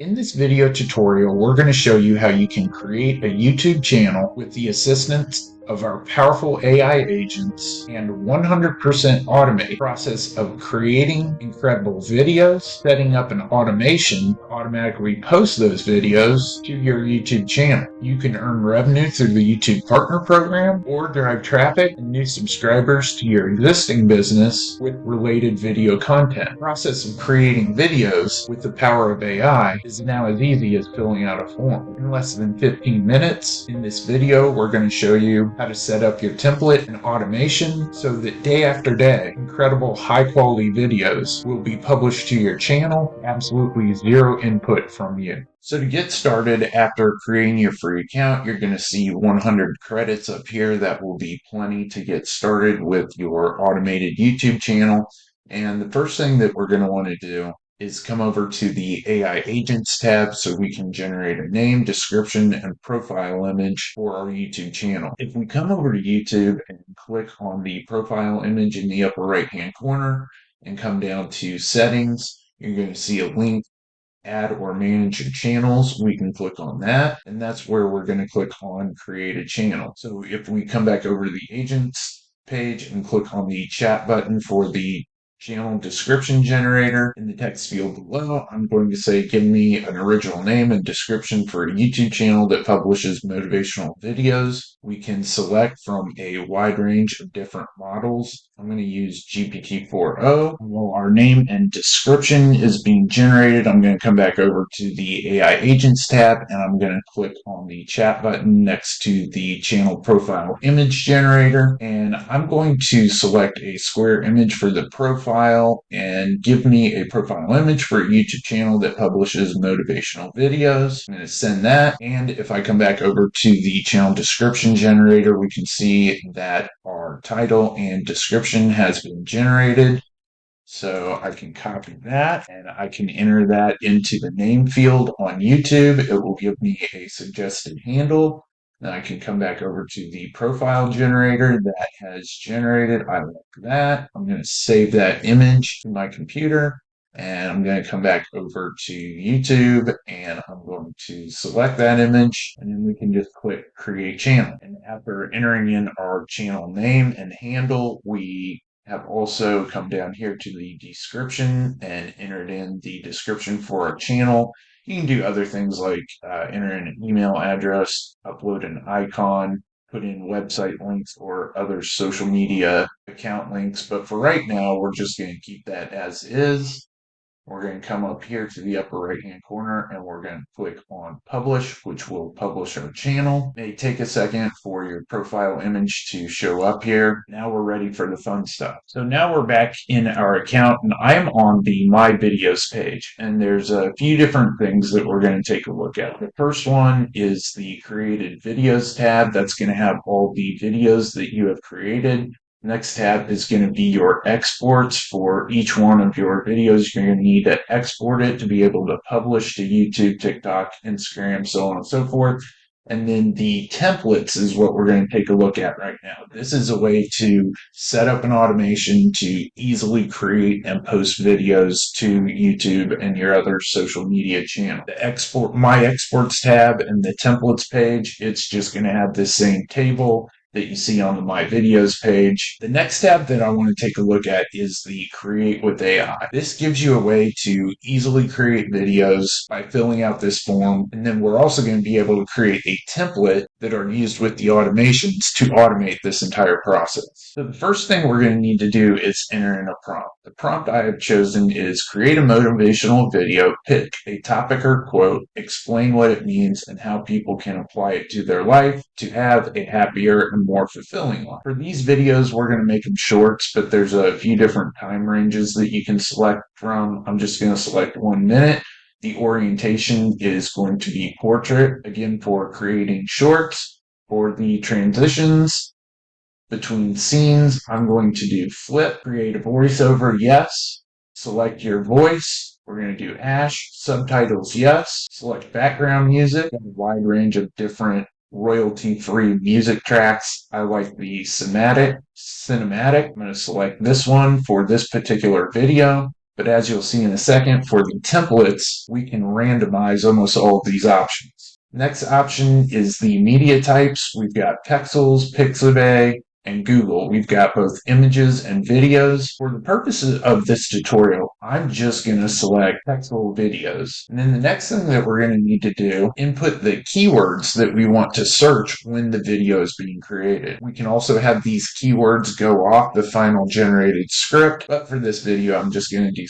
In this video tutorial, we're going to show you how you can create a YouTube channel with the assistance of our powerful AI agents and 100% automate the process of creating incredible videos, setting up an automation to automatically post those videos to your YouTube channel. You can earn revenue through the YouTube Partner Program or drive traffic and new subscribers to your existing business with related video content. The process of creating videos with the power of AI is now as easy as filling out a form. In less than 15 minutes, in this video, we're going to show you how to set up your template and automation so that day after day, incredible high-quality videos will be published to your channel, absolutely zero input from you. So to get started, after creating your free account, you're going to see 100 credits up here. That will be plenty to get started with your automated YouTube channel. And the first thing that we're going to want to do is come over to the AI Agents tab so we can generate a name, description, and profile image for our YouTube channel. If we come over to YouTube and click on the profile image in the upper right-hand corner and come down to Settings, you're going to see a link, Add or Manage your channels. We can click on that, and that's where we're going to click on Create a Channel. So if we come back over to the Agents page and click on the chat button for the channel description generator, in the text field below, I'm going to say, give me an original name and description for a YouTube channel that publishes motivational videos. We can select from a wide range of different models. I'm going to use GPT-4o. While our name and description is being generated, I'm going to come back over to the AI Agents tab, and I'm going to click on the chat button next to the channel profile image generator, and I'm going to select a square image for the profile and give me a profile image for a YouTube channel that publishes motivational videos. I'm going to send that, and if I come back over to the channel description generator, we can see that our title and description has been generated. So I can copy that and I can enter that into the name field on YouTube. It will give me a suggested handle. Then I can come back over to the profile generator that has generated. I like that. I'm going to save that image to my computer, and I'm going to come back over to YouTube and I'm going to select that image, and then we can just click Create Channel. And after entering in our channel name and handle, we have also come down here to the description and entered in the description for our channel. You can do other things like enter in an email address, upload an icon, put in website links or other social media account links. But for right now, we're just going to keep that as is. We're going to come up here to the upper right hand corner and we're going to click on publish, which will publish our channel. It may take a second for your profile image to show up here. Now we're ready for the fun stuff. So now we're back in our account and I'm on the My Videos page, and there's a few different things that we're going to take a look at. The first one is the created videos tab. That's going to have all the videos that you have created. Next tab is going to be your exports for each one of your videos. You're going to need to export it to be able to publish to YouTube, TikTok, Instagram, so on and so forth. And then the templates is what we're going to take a look at right now. This is a way to set up an automation to easily create and post videos to YouTube and your other social media channel. The My Exports tab and the templates page, it's just going to have the same table that you see on the My Videos page. The next tab that I want to take a look at is the Create with AI. This gives you a way to easily create videos by filling out this form, and then we're also going to be able to create a template that are used with the automations to automate this entire process. So the first thing we're going to need to do is enter in a prompt. The prompt I have chosen is create a motivational video, pick a topic or quote, explain what it means and how people can apply it to their life to have a happier and more fulfilling life. For these videos, we're going to make them shorts, but there's a few different time ranges that you can select from. I'm just going to select 1 minute. The orientation is going to be portrait, again, for creating shorts. For the transitions between scenes, I'm going to do flip, create a voiceover, yes. Select your voice. We're going to do subtitles, yes. Select background music, a wide range of different royalty-free music tracks. I like the cinematic. I'm going to select this one for this particular video. But as you'll see in a second, for the templates, we can randomize almost all of these options. Next option is the media types. We've got Pexels, Pixabay, and Google. We've got both images and videos. For the purposes of this tutorial, I'm just going to select Pexel videos. And then the next thing that we're going to need to do, input the keywords that we want to search when the video is being created. We can also have these keywords go off the final generated script, but for this video, I'm just going to do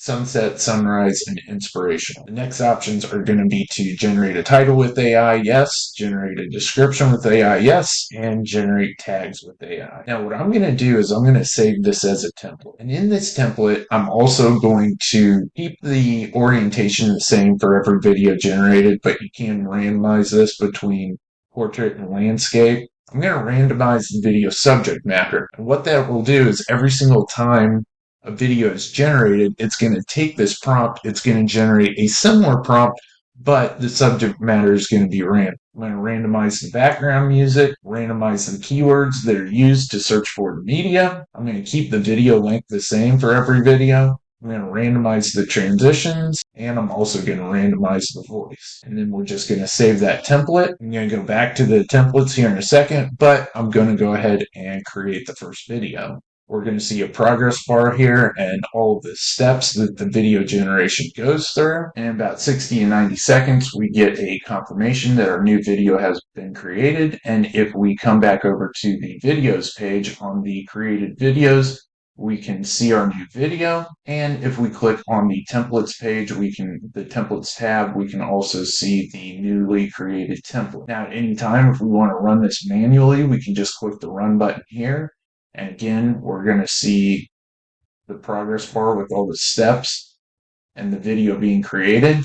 sunset, sunrise, and inspirational. The next options are going to be to generate a title with AI, yes, generate a description with AI, yes, and generate tags with AI. Now, what I'm going to do is I'm going to save this as a template. And in this template, I'm also going to keep the orientation the same for every video generated, but you can randomize this between portrait and landscape. I'm going to randomize the video subject matter. And what that will do is every single time a video is generated, it's going to take this prompt, it's going to generate a similar prompt, but the subject matter is going to be random. I'm going to randomize the background music, randomize the keywords that are used to search for the media. I'm going to keep the video length the same for every video. I'm going to randomize the transitions, and I'm also going to randomize the voice. And then we're just going to save that template. I'm going to go back to the templates here in a second, but I'm going to go ahead and create the first video. We're going to see a progress bar here and all of the steps that the video generation goes through. In about 60 to 90 seconds, we get a confirmation that our new video has been created. And if we come back over to the videos page on the created videos, we can see our new video. And if we click on the templates page, the templates tab, we can also see the newly created template. Now, at any time, if we want to run this manually, we can just click the run button here. And again, we're going to see the progress bar with all the steps and the video being created.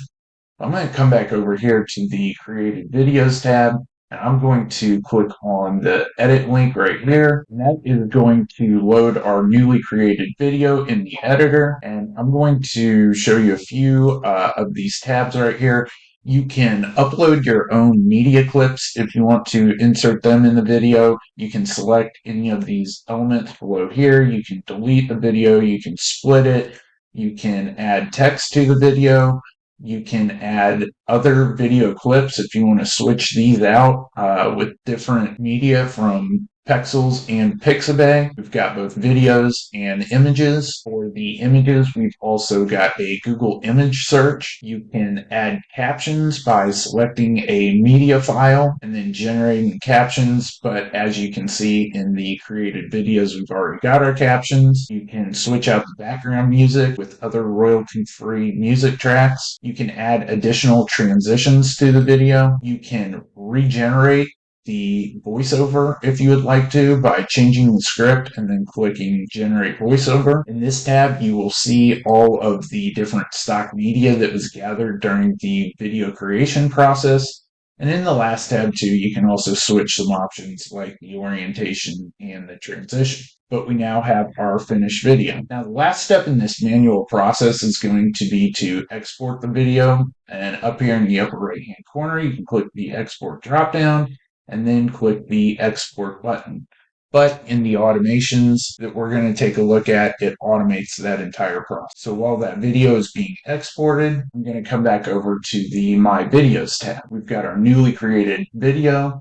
I'm going to come back over here to the created videos tab, and I'm going to click on the edit link right here. And that is going to load our newly created video in the editor. And I'm going to show you a few of these tabs right here. You can upload your own media clips if you want to insert them in the video. You can select any of these elements below here. You can delete the video. You can split it. You can add text to the video. You can add other video clips if you want to switch these out with different media from Pexels and Pixabay. We've got both videos and images. For the images, we've also got a Google image search. You can add captions by selecting a media file and then generating captions. But as you can see in the created videos, we've already got our captions. You can switch out the background music with other royalty-free music tracks. You can add additional transitions to the video. You can regenerate the voiceover if you would like to by changing the script and then clicking generate voiceover. In this tab, you will see all of the different stock media that was gathered during the video creation process. And in the last tab too, you can also switch some options like the orientation and the transition. But we now have our finished video. Now, the last step in this manual process is going to be to export the video. And up here in the upper right-hand corner, you can click the export dropdown and then click the export button. But in the automations that we're going to take a look at, it automates that entire process. So while that video is being exported, I'm going to come back over to the My Videos tab. We've got our newly created video.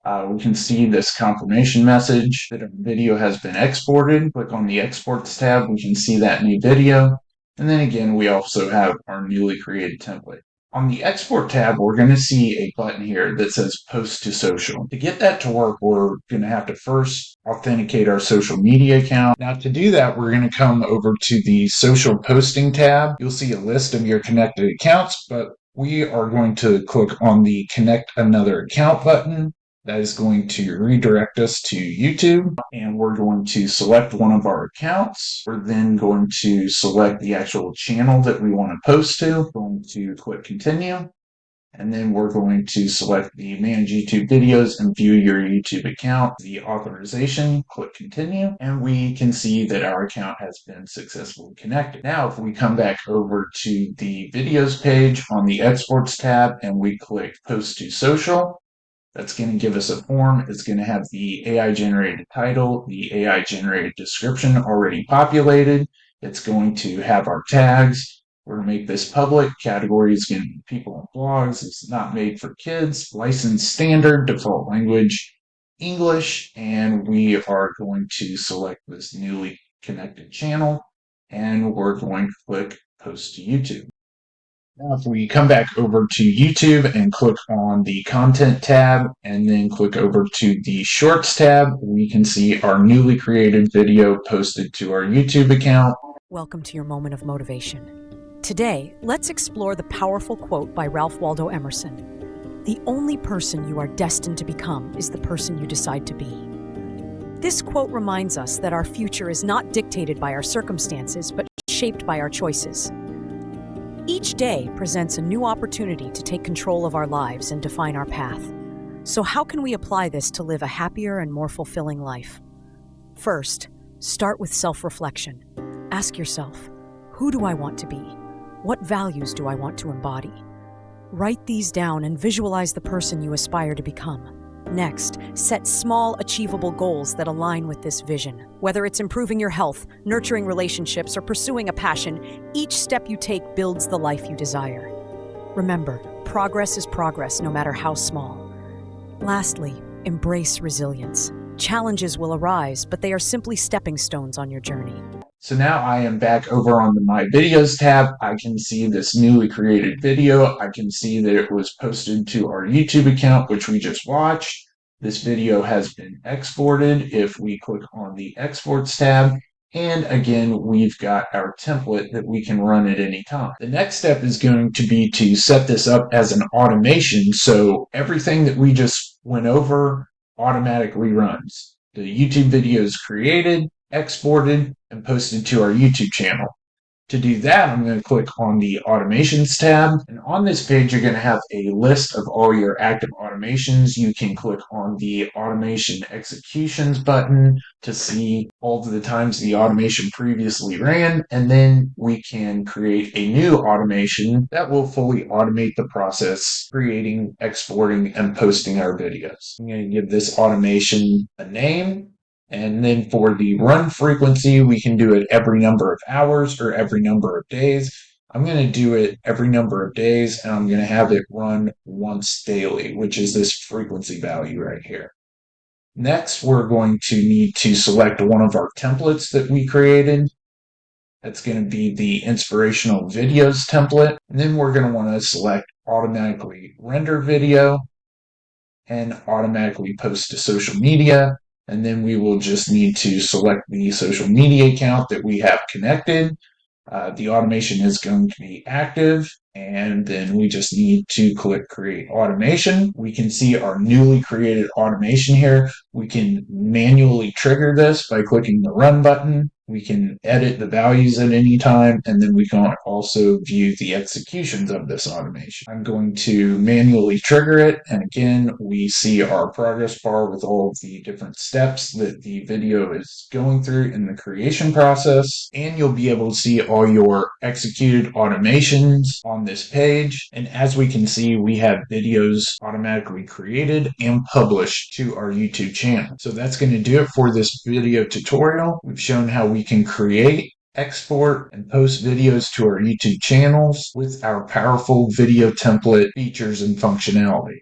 We can see this confirmation message that our video has been exported. Click on the Exports tab, we can see that new video. And then again, we also have our newly created template. On the Export tab, we're going to see a button here that says Post to Social. To get that to work, we're going to have to first authenticate our social media account. Now, to do that, we're going to come over to the Social Posting tab. You'll see a list of your connected accounts, but we are going to click on the Connect Another Account button. That is going to redirect us to YouTube, and we're going to select one of our accounts. We're then going to select the actual channel that we want to post to. We're going to click Continue, and then we're going to select the Manage YouTube Videos and View Your YouTube Account. The authorization, click Continue, and we can see that our account has been successfully connected. Now, if we come back over to the Videos page on the Exports tab and we click Post to Social, that's going to give us a form. It's going to have the AI-generated title, the AI-generated description already populated, It's going to have our tags. We're going to make this public. Category is going to be people and blogs. It's not made for kids. License standard, default language, English. And we are going to select this newly connected channel. And we're going to click post to YouTube. Now, if we come back over to YouTube and click on the Content tab and then click over to the Shorts tab, we can see our newly created video posted to our YouTube account. Welcome to your moment of motivation. Today, let's explore the powerful quote by Ralph Waldo Emerson. The only person you are destined to become is the person you decide to be. This quote reminds us that our future is not dictated by our circumstances, but shaped by our choices. Each day presents a new opportunity to take control of our lives and define our path. So how can we apply this to live a happier and more fulfilling life? First, start with self-reflection. Ask yourself, who do I want to be? What values do I want to embody? Write these down and visualize the person you aspire to become. Next, set small, achievable goals that align with this vision. Whether it's improving your health, nurturing relationships, or pursuing a passion, each step you take builds the life you desire. Remember, progress is progress, no matter how small. Lastly, embrace resilience. Challenges will arise, but they are simply stepping stones on your journey. So now I am back over on the My Videos tab. I can see this newly created video. I can see that it was posted to our YouTube account, which we just watched. This video has been exported if we click on the Exports tab. And again, we've got our template that we can run at any time. The next step is going to be to set this up as an automation, so everything that we just went over automatically runs. The YouTube video is created, exported, and posted to our YouTube channel. To do that, I'm going to click on the Automations tab, and on this page you're going to have a list of all your active automations. You can click on the Automation Executions button to see all of the times the automation previously ran, and then we can create a new automation that will fully automate the process, creating, exporting, and posting our videos. I'm going to give this automation a name. And then for the run frequency, we can do it every number of hours or every number of days. I'm going to do it every number of days, and I'm going to have it run once daily, which is this frequency value right here. Next, we're going to need to select one of our templates that we created. That's going to be the inspirational videos template. And then we're going to want to select automatically render video and automatically post to social media. And then we will just need to select the social media account that we have connected. The automation is going to be active, and then we just need to click Create Automation. We can see our newly created automation here. We can manually trigger this by clicking the Run button. We can edit the values at any time, and then we can also view the executions of this automation. I'm going to manually trigger it, and again, we see our progress bar with all of the different steps that the video is going through in the creation process, and you'll be able to see all your executed automations on this page. And as we can see, we have videos automatically created and published to our YouTube channel. So that's going to do it for this video tutorial. We've shown how we can create, export, and post videos to our YouTube channels with our powerful video template features and functionality.